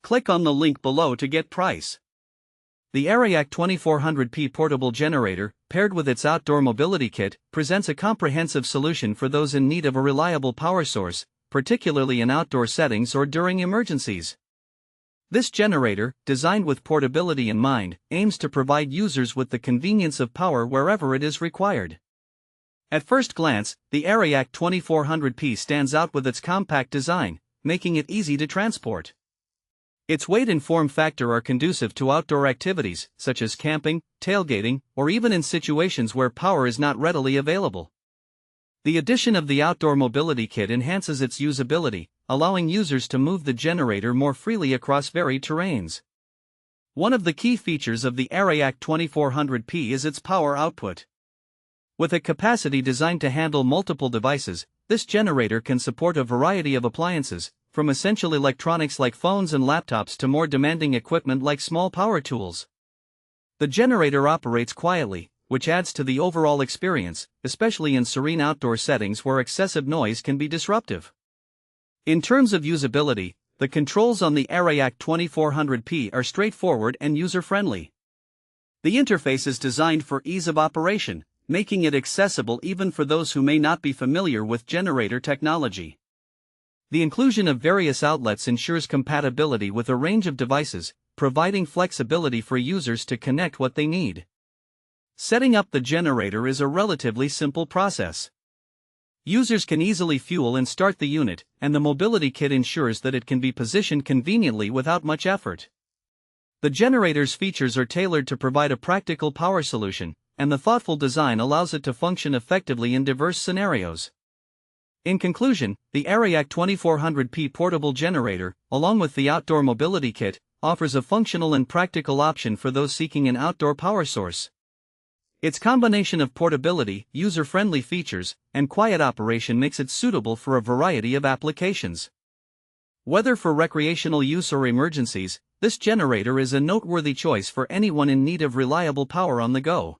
Click on the link below to get price. The Erayak 2400P portable generator, paired with its outdoor mobility kit, presents a comprehensive solution for those in need of a reliable power source, particularly in outdoor settings or during emergencies. This generator, designed with portability in mind, aims to provide users with the convenience of power wherever it is required. At first glance, the Erayak 2400P stands out with its compact design, making it easy to transport. Its weight and form factor are conducive to outdoor activities, such as camping, tailgating, or even in situations where power is not readily available. The addition of the outdoor mobility kit enhances its usability, allowing users to move the generator more freely across varied terrains. One of the key features of the Erayak 2400P is its power output. With a capacity designed to handle multiple devices, this generator can support a variety of appliances, from essential electronics like phones and laptops to more demanding equipment like small power tools. The generator operates quietly, which adds to the overall experience, especially in serene outdoor settings where excessive noise can be disruptive. In terms of usability, the controls on the Erayak 2400P are straightforward and user-friendly. The interface is designed for ease of operation, making it accessible even for those who may not be familiar with generator technology. The inclusion of various outlets ensures compatibility with a range of devices, providing flexibility for users to connect what they need. Setting up the generator is a relatively simple process. Users can easily fuel and start the unit, and the mobility kit ensures that it can be positioned conveniently without much effort. The generator's features are tailored to provide a practical power solution, and the thoughtful design allows it to function effectively in diverse scenarios. In conclusion, the Erayak 2400P portable generator, along with the outdoor mobility kit, offers a functional and practical option for those seeking an outdoor power source. Its combination of portability, user-friendly features, and quiet operation makes it suitable for a variety of applications. Whether for recreational use or emergencies, this generator is a noteworthy choice for anyone in need of reliable power on the go.